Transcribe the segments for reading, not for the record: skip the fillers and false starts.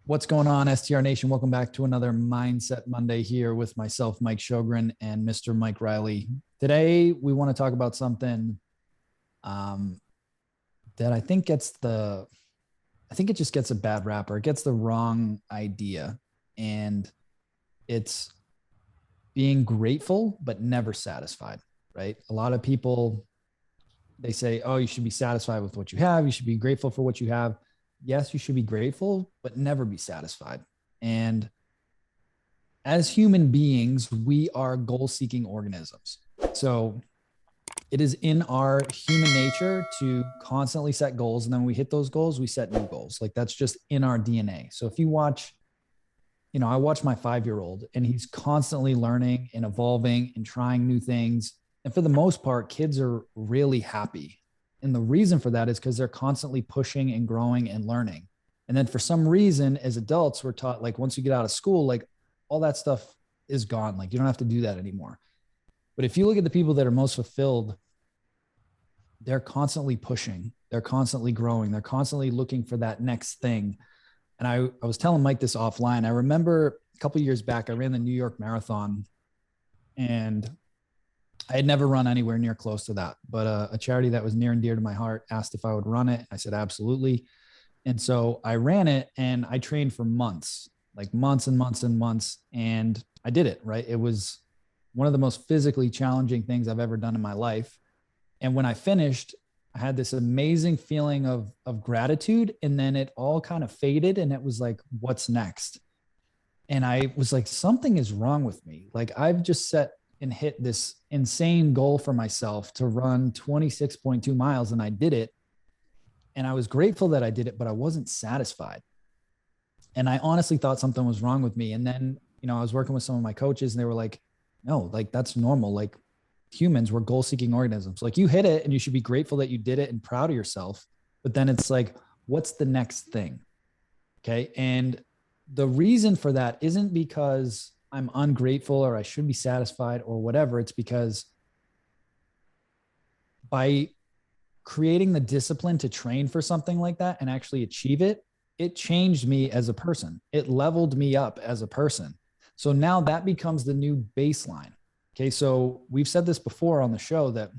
What's going on, STR Nation? Welcome back to another Mindset Monday here with myself, Mike Sjogren, and Mr. Mike Riley. Today, we want to talk about something that I think it just gets a bad rap, or it gets the wrong idea. And it's being grateful, but never satisfied, right? A lot of people, they say, oh, you should be satisfied with what you have. You should be grateful for what you have. Yes, you should be grateful, but never be satisfied. And as human beings, we are goal-seeking organisms. So it is in our human nature to constantly set goals. And then when we hit those goals, we set new goals. Like that's just in our DNA. So if you watch, I watch my 5-year-old and he's constantly learning and evolving and trying new things. And for the most part, kids are really happy. And the reason for that is because they're constantly pushing and growing and learning. And then for some reason, as adults, we're taught like once you get out of school, like all that stuff is gone. Like you don't have to do that anymore. But if you look at the people that are most fulfilled, they're constantly pushing, they're constantly growing, they're constantly looking for that next thing. And I was telling Mike this offline. I remember a couple of years back, I ran the New York Marathon, and I had never run anywhere near close to that, but a charity that was near and dear to my heart asked if I would run it. I said, absolutely. And so I ran it, and I trained for months, like months and months and months. And I did it, right? It was one of the most physically challenging things I've ever done in my life. And when I finished, I had this amazing feeling of gratitude. And then it all kind of faded, and it was like, what's next? And I was like, something is wrong with me. Like I've just set and hit this insane goal for myself to run 26.2 miles. And I did it. And I was grateful that I did it, but I wasn't satisfied. And I honestly thought something was wrong with me. And then, I was working with some of my coaches, and they were like, no, like that's normal. Like humans, we're goal-seeking organisms. Like you hit it and you should be grateful that you did it and proud of yourself. But then it's like, what's the next thing? Okay. And the reason for that isn't because I'm ungrateful or I should be satisfied or whatever. It's because by creating the discipline to train for something like that and actually achieve it, it changed me as a person. It leveled me up as a person. So now that becomes the new baseline. Okay. So we've said this before on the show that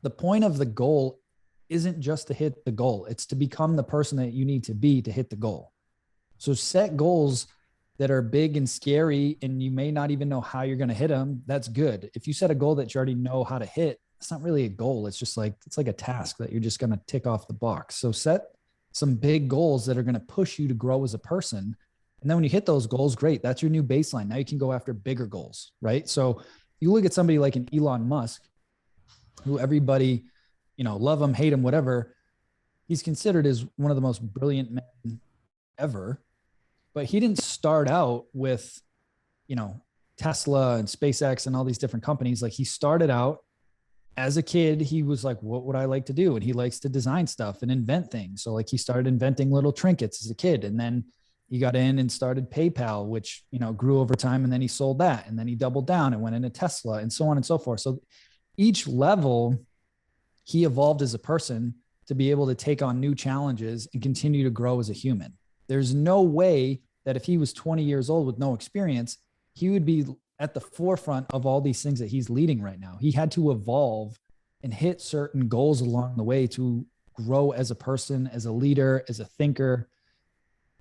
the point of the goal isn't just to hit the goal. It's to become the person that you need to be to hit the goal. So set goals that are big and scary, and you may not even know how you're going to hit them. That's good. If you set a goal that you already know how to hit, it's not really a goal. It's just like, it's like a task that you're just going to tick off the box. So set some big goals that are going to push you to grow as a person. And then when you hit those goals, great. That's your new baseline. Now you can go after bigger goals, right? So you look at somebody like an Elon Musk, who everybody, love him, hate him, whatever. He's considered as one of the most brilliant men ever. But he didn't start out with, Tesla and SpaceX and all these different companies. Like he started out as a kid, he was like, what would I like to do? And he likes to design stuff and invent things. So like he started inventing little trinkets as a kid. And then he got in and started PayPal, which, grew over time. And then he sold that. And then he doubled down and went into Tesla and so on and so forth. So each level, he evolved as a person to be able to take on new challenges and continue to grow as a human. There's no way that if he was 20 years old with no experience, he would be at the forefront of all these things that he's leading right now. He had to evolve and hit certain goals along the way to grow as a person, as a leader, as a thinker,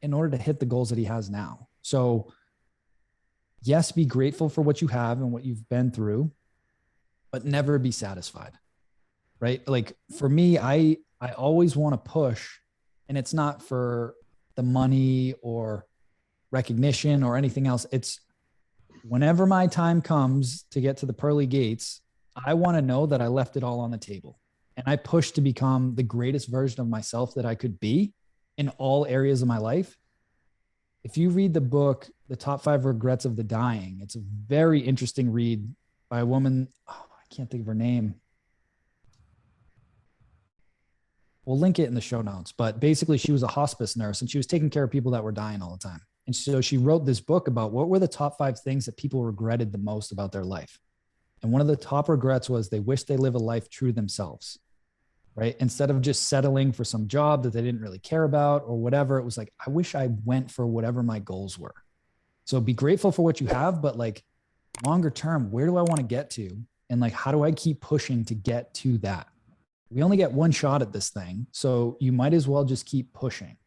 in order to hit the goals that he has now. So yes, be grateful for what you have and what you've been through, but never be satisfied, right? Like for me, I always want to push, and it's not for the money or recognition or anything else. It's whenever my time comes to get to the pearly gates, I want to know that I left it all on the table, and I push to become the greatest version of myself that I could be in all areas of my life. If you read the book, The Top 5 Regrets of the Dying, it's a very interesting read by a woman. Oh, I can't think of her name. We'll link it in the show notes, but basically she was a hospice nurse and she was taking care of people that were dying all the time. And so she wrote this book about what were the top 5 things that people regretted the most about their life. And one of the top regrets was they wish they live a life true to themselves. right? Instead of just settling for some job that they didn't really care about or whatever, it was like, I wish I went for whatever my goals were. So be grateful for what you have, but like longer term, where do I want to get to? And like, how do I keep pushing to get to that? We only get one shot at this thing. So you might as well just keep pushing,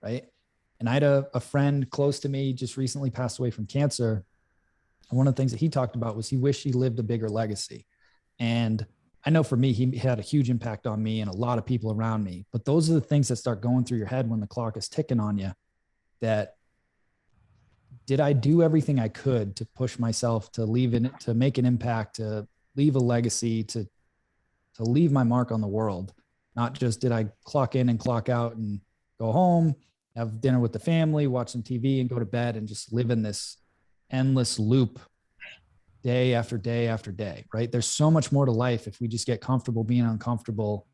right? And I had a friend close to me just recently passed away from cancer. And one of the things that he talked about was he wished he lived a bigger legacy. And I know for me, he had a huge impact on me and a lot of people around me. But those are the things that start going through your head when the clock is ticking on you. That did I do everything I could to push myself to to make an impact, to leave a legacy, to leave my mark on the world? Not just did I clock in and clock out and go home, have dinner with the family, watch some TV and go to bed and just live in this endless loop day after day after day, right? There's so much more to life if we just get comfortable being uncomfortable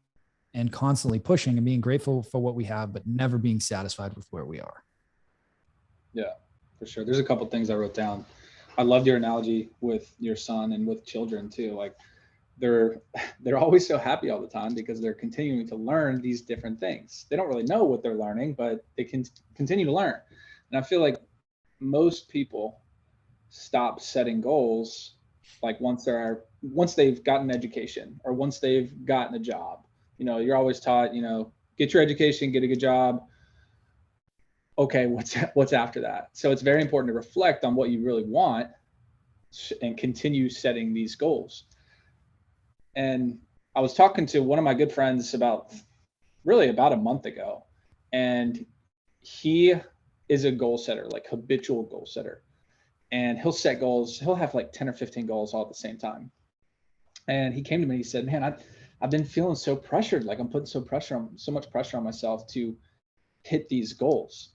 and constantly pushing and being grateful for what we have, but never being satisfied with where we are. Yeah, for sure. There's a couple of things I wrote down. I loved your analogy with your son and with children too. Like they're always so happy all the time because they're continuing to learn these different things. They don't really know what they're learning, but they can continue to learn. And I feel like most people stop setting goals like once they've gotten education or once they've gotten a job. You know, you're always taught, you know, get your education, get a good job. Okay, what's after that? So it's very important to reflect on what you really want and continue setting these goals. And I was talking to one of my good friends about a month ago, and he is a goal setter, like habitual goal setter. And he'll set goals. He'll have like 10 or 15 goals all at the same time. And he came to me, he said, man, I've been feeling so pressured. Like I'm putting so much pressure on myself to hit these goals.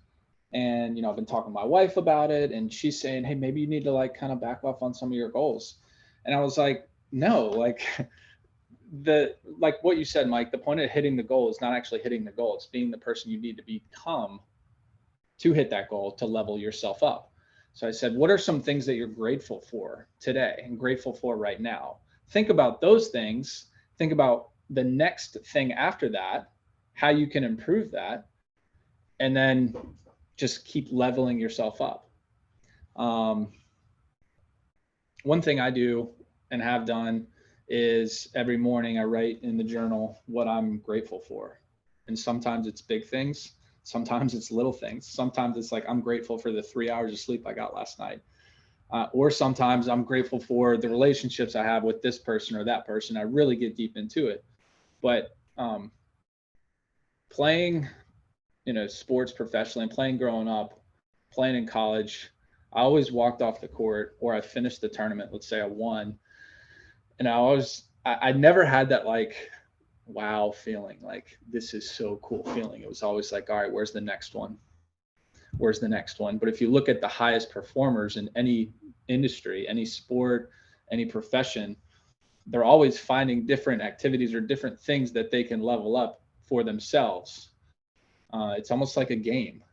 And, you know, I've been talking to my wife about it, and she's saying, hey, maybe you need to like kind of back off on some of your goals. And I was like, no, like like what you said, Mike, the point of hitting the goal is not actually hitting the goal. It's being the person you need to become to hit that goal, to level yourself up. So I said, what are some things that you're grateful for today and grateful for right now? Think about those things. Think about the next thing after that, how you can improve that, and then just keep leveling yourself up. One thing I do and have done is every morning I write in the journal what I'm grateful for. And sometimes it's big things. Sometimes it's little things. Sometimes it's like, I'm grateful for the 3 hours of sleep I got last night. Or sometimes I'm grateful for the relationships I have with this person or that person. I really get deep into it. But playing, you know, sports professionally, playing growing up, playing in college, I always walked off the court or I finished the tournament. Let's say I won. And I never had that like, wow feeling, like this is so cool feeling. It was always like, all right, where's the next one? Where's the next one? But if you look at the highest performers in any industry, any sport, any profession, they're always finding different activities or different things that they can level up for themselves. It's almost like a game.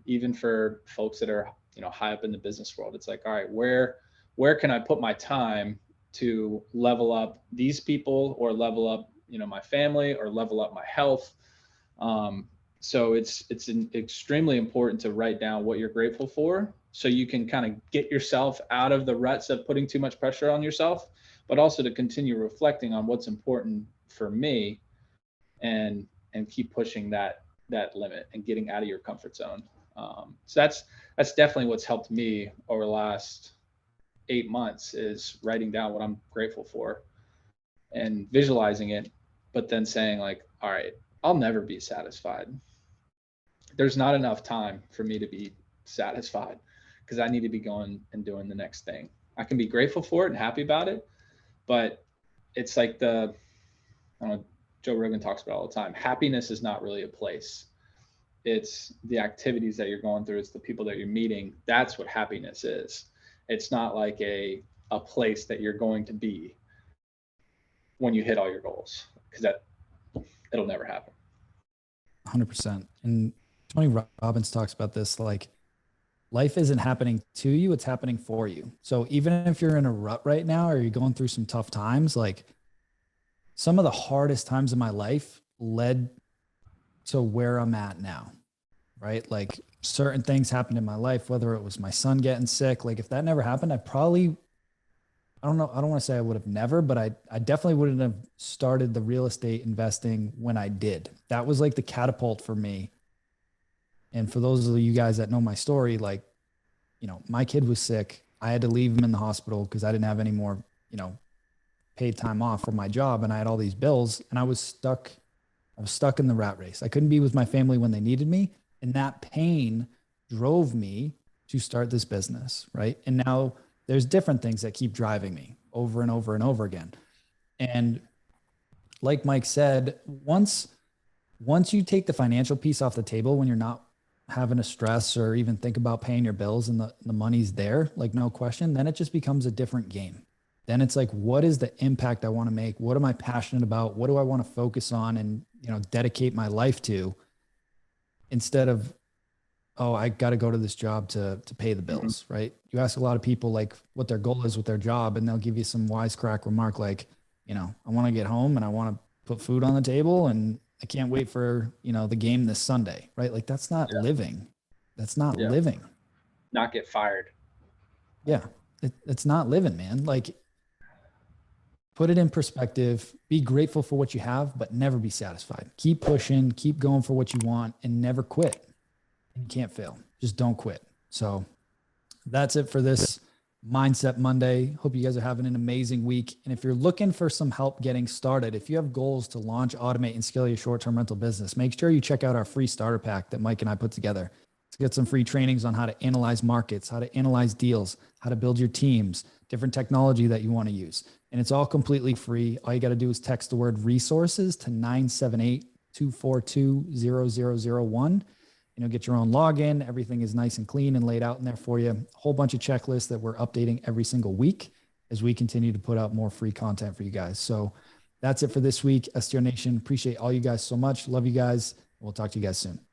Even for folks that are, you know, high up in the business world, it's like, all right, where can I put my time to level up these people or level up, you know, my family or level up my health? So it's extremely important to write down what you're grateful for so you can kind of get yourself out of the ruts of putting too much pressure on yourself, but also to continue reflecting on what's important for me and keep pushing that limit and getting out of your comfort zone. So that's definitely what's helped me over the last 8 months, is writing down what I'm grateful for and visualizing it, but then saying like, all right, I'll never be satisfied. There's not enough time for me to be satisfied because I need to be going and doing the next thing. I can be grateful for it and happy about it, but it's like I don't know, Joe Rogan talks about it all the time. Happiness is not really a place. It's the activities that you're going through. It's the people that you're meeting. That's what happiness is. It's not like a place that you're going to be when you hit all your goals, because it'll never happen. 100%. And Tony Robbins talks about this, like life isn't happening to you, it's happening for you. So even if you're in a rut right now or you're going through some tough times, like some of the hardest times in my life led to where I'm at now, right? Like certain things happened in my life, whether it was my son getting sick, like if that never happened, I don't know, I don't want to say I would have never, but I definitely wouldn't have started the real estate investing when I did. That was like the catapult for me. And for those of you guys that know my story, like, you know, my kid was sick. I had to leave him in the hospital because I didn't have any more, you know, paid time off from my job, and I had all these bills, and I was stuck in the rat race. I couldn't be with my family when they needed me. And that pain drove me to start this business. Right. And now there's different things that keep driving me over and over and over again. And like Mike said, once you take the financial piece off the table, when you're not having to stress or even think about paying your bills and the money's there, like no question, then it just becomes a different game. Then it's like, what is the impact I want to make? What am I passionate about? What do I want to focus on and, you know, dedicate my life to, instead of, oh, I got to go to this job to pay the bills, right? You ask a lot of people like what their goal is with their job, and they'll give you some wisecrack remark like, you know, I want to get home and I want to put food on the table and I can't wait for, you know, the game this Sunday, right? Like that's not living. That's not living. Not get fired. Yeah. It's not living, man. Like, put it in perspective, be grateful for what you have, but never be satisfied. Keep pushing, keep going for what you want, and never quit. You can't fail. Just don't quit. So that's it for this Mindset Monday. Hope you guys are having an amazing week. And if you're looking for some help getting started, if you have goals to launch, automate, and scale your short-term rental business, make sure you check out our free starter pack that Mike and I put together. To get some free trainings on how to analyze markets, how to analyze deals, how to build your teams, different technology that you want to use. And it's all completely free. All you got to do is text the word resources to 978-242-0001. And you'll get your own login. Everything is nice and clean and laid out in there for you. A whole bunch of checklists that we're updating every single week as we continue to put out more free content for you guys. So that's it for this week. STR Nation, appreciate all you guys so much. Love you guys. We'll talk to you guys soon.